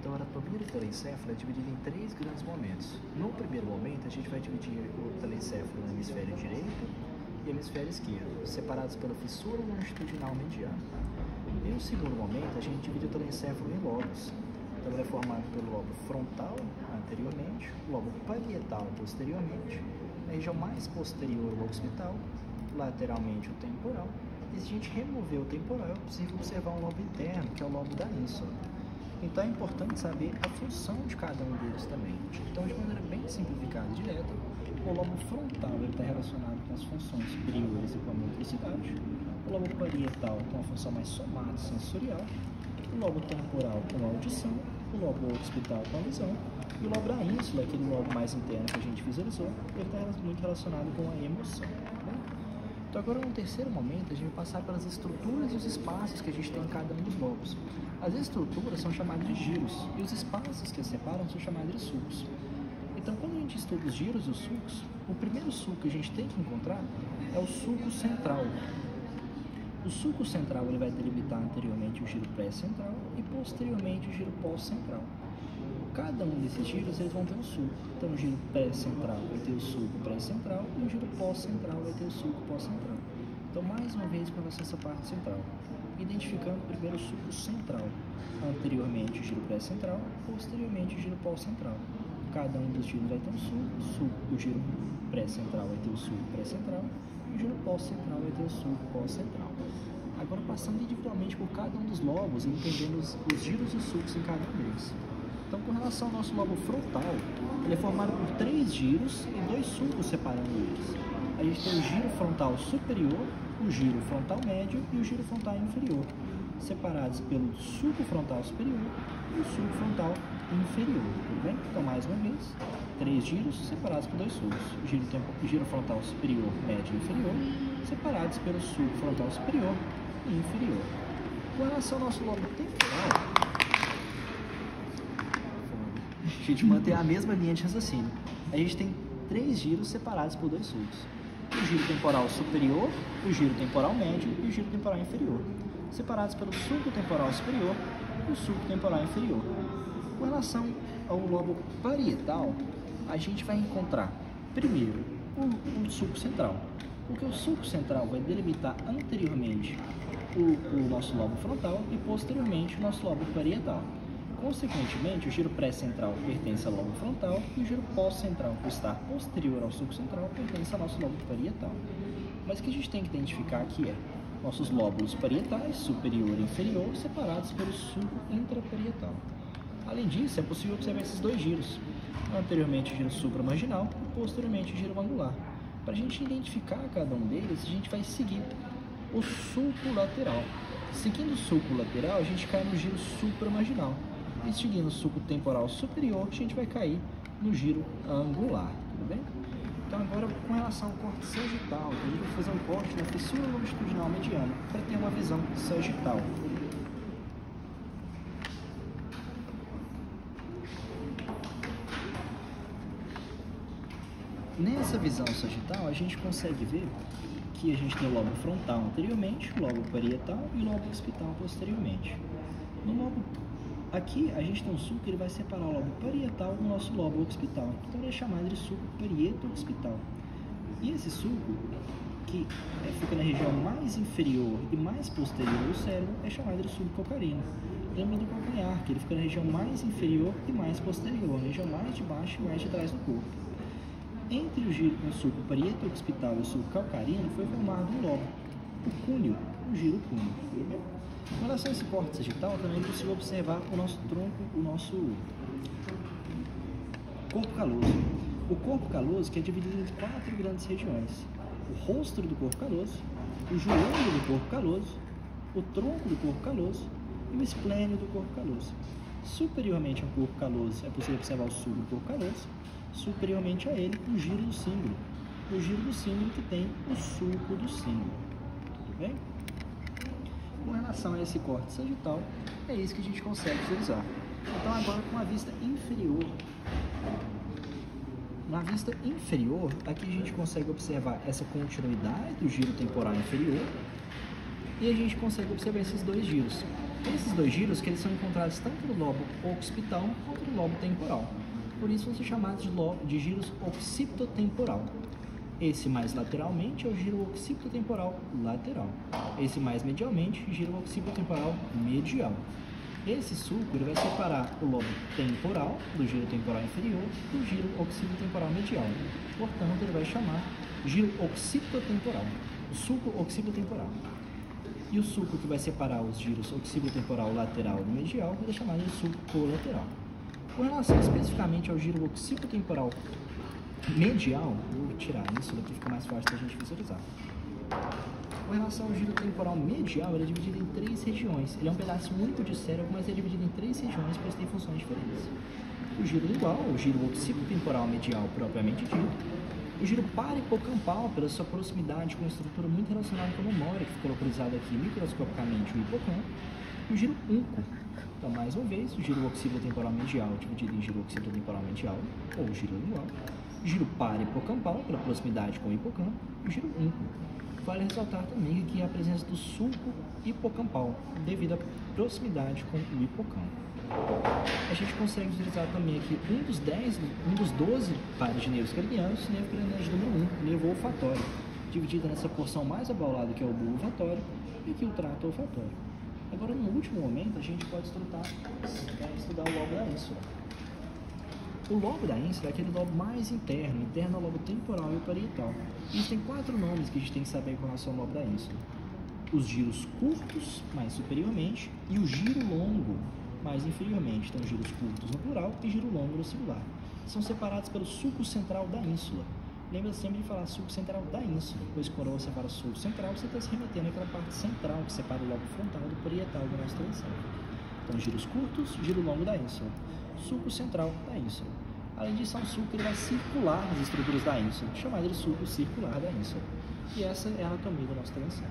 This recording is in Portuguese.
Então, a anatomia do telencéfalo é dividida em três grandes momentos. No primeiro momento, a gente vai dividir o telencéfalo no hemisfério direito e hemisfério esquerdo, separados pela fissura longitudinal mediana. E no segundo momento, a gente divide o telencéfalo em lobos. Então, ele é formado pelo lobo frontal, anteriormente, o lobo parietal, posteriormente, na região mais posterior, o occipital, lateralmente, o temporal. E se a gente remover o temporal, é possível observar um lobo interno, que é o lobo da ínsula. Então, é importante saber a função de cada um deles também. Então, de maneira bem simplificada e direta, o lobo frontal está relacionado com as funções superiores e com a motricidade, o lobo parietal com a função mais somatosensorial, o lobo temporal com a audição, o lobo occipital com a visão, e o lobo da ínsula, aquele lobo mais interno que a gente visualizou, ele está muito relacionado com a emoção. Né? Então agora, no terceiro momento, a gente vai passar pelas estruturas e os espaços que a gente tem em cada um dos lobos. As estruturas são chamadas de giros, e os espaços que as separam são chamados de sulcos. Então, quando a gente estuda os giros e os sulcos, o primeiro sulco que a gente tem que encontrar é o sulco central. O sulco central ele vai delimitar anteriormente o giro pré-central e posteriormente o giro pós-central. Cada um desses giros eles vão ter um sulco. Então, o giro pré-central vai ter o sulco pré-central e o giro pós-central vai ter o sulco pós-central. Então, mais uma vez, com relação a essa parte central, identificando primeiro o sulco central, anteriormente o giro pré-central, posteriormente o giro pós-central. Cada um dos giros vai ter um sulco. O giro pré-central vai ter o sulco pré-central e o giro pós-central vai ter o sulco pós-central. Agora, passando individualmente por cada um dos lobos e entendendo os giros e os sulcos em cada um deles. Então, com relação ao nosso lobo frontal, ele é formado por 3 giros e 2 sulcos separando eles. A gente tem o giro frontal superior, o giro frontal médio e o giro frontal inferior, separados pelo sulco frontal superior e o sulco frontal inferior, tudo bem? Então, mais uma vez, 3 giros separados por 2 sulcos. Giro frontal superior, médio e inferior, separados pelo sulco frontal superior e inferior. Com relação ao nosso lobo temporal, a gente mantém a mesma linha de raciocínio. A gente tem 3 giros separados por 2 sulcos. O giro temporal superior, o giro temporal médio e o giro temporal inferior, separados pelo sulco temporal superior e o sulco temporal inferior. Com relação ao lobo parietal, a gente vai encontrar, primeiro, o sulco central, porque o sulco central vai delimitar anteriormente o nosso lobo frontal e posteriormente o nosso lobo parietal. Consequentemente, o giro pré-central pertence ao lobo frontal e o giro pós-central, por estar posterior ao sulco central, pertence ao nosso lobo parietal. Mas o que a gente tem que identificar aqui é nossos lóbulos parietais, superior e inferior, separados pelo sulco intraparietal. Além disso, é possível observar esses 2 giros, anteriormente o giro supramarginal e posteriormente o giro angular. Para a gente identificar cada um deles, a gente vai seguir o sulco lateral. Seguindo o sulco lateral, a gente cai no giro supramarginal. E seguindo o sulco temporal superior, a gente vai cair no giro angular, tudo bem? Então agora, com relação ao corte sagital, a gente vai fazer um corte na fissura longitudinal mediana para ter uma visão sagital. Nessa visão sagital, a gente consegue ver que a gente tem o lobo frontal anteriormente, o lobo parietal e o lobo occipital posteriormente. No lobo aqui, a gente tem um sulco que ele vai separar o lobo parietal do nosso lobo occipital. Então, ele é chamado de sulco parieto-occipital. E esse sulco, que fica na região mais inferior e mais posterior do cérebro, é chamado de sulco calcarino. Lembra do calcanhar, que ele fica na região mais inferior e mais posterior, na região mais de baixo e mais de trás do corpo. Entre o sulco parieto-occipital e o sulco calcarino foi formado um lobo, o cúneo, o giro cúneo. Com relação a esse corte sagital, também é possível observar o nosso tronco, o nosso corpo caloso. O corpo caloso que é dividido em 4 grandes regiões: o rostro do corpo caloso, o joelho do corpo caloso, o tronco do corpo caloso e o esplênio do corpo caloso. Superiormente ao corpo caloso é possível observar o sulco do corpo caloso, superiormente a ele o giro do cíngulo. O giro do cíngulo que tem o sulco do cíngulo. Tudo bem? Com relação a esse corte sagital, é isso que a gente consegue visualizar. Então agora com a vista inferior. Na vista inferior, aqui a gente consegue observar essa continuidade do giro temporal inferior e a gente consegue observar esses 2 giros. Esses dois giros que eles são encontrados tanto no lobo occipital quanto no lobo temporal. Por isso vão ser chamados de giros occipitotemporal. Esse mais lateralmente é o giro occipitotemporal lateral. Esse mais medialmente, giro occipitotemporal medial. Esse sulco ele vai separar o lobo temporal do giro temporal inferior do giro occipitotemporal medial. Portanto, ele vai chamar giro occipitotemporal, o sulco occipitotemporal. E o sulco que vai separar os giros occipitotemporal lateral do medial vai ser chamado de sulco colateral. Com relação especificamente ao giro occipitotemporal medial, vou tirar isso daqui, fica mais fácil da gente visualizar. Com relação ao giro temporal medial, ele é dividido em 3 regiões. Ele é um pedaço único de cérebro, mas é dividido em 3 regiões, pois tem funções diferentes. O giro lingual, o giro occipitotemporal medial propriamente dito. O giro parahipocampal, pela sua proximidade com uma estrutura muito relacionada com a memória, que ficou localizada aqui microscopicamente no hipocampo. E o giro unco. Então, mais uma vez, o giro occipitotemporal medial dividido em giro occipitotemporal medial, ou giro lingual. Giro parahipocampal, pela proximidade com o hipocampo. E o giro unco. Vale ressaltar também aqui a presença do sulco hipocampal, devido à proximidade com o hipocampo. A gente consegue visualizar também aqui um dos 12 pares de nervos cranianos, nervo craniano de número 1, nervo olfatório, dividido nessa porção mais abaulada que é o bulbo olfatório e aqui o trato olfatório. Agora, no último momento, a gente pode estudar o lobo da ínsula. O lobo da ínsula é aquele lobo mais interno ao lobo temporal e parietal. Existem 4 nomes que a gente tem que saber com relação ao lobo da ínsula. Os giros curtos, mais superiormente, e o giro longo, mais inferiormente. Então, giros curtos no plural e giro longo no singular. São separados pelo sulco central da ínsula. Lembra sempre de falar sulco central da ínsula, pois quando você fala sulco central, você está se remetendo àquela parte central que separa o lobo frontal do parietal do nosso telencéfalo. Então, giros curtos, giro longo da ínsula. Sulco central da ínsula. Além disso, é um sulco que ele vai circular nas estruturas da ínsula, chamado de sulco circular da ínsula. E essa é a anatomia do nosso telencéfalo.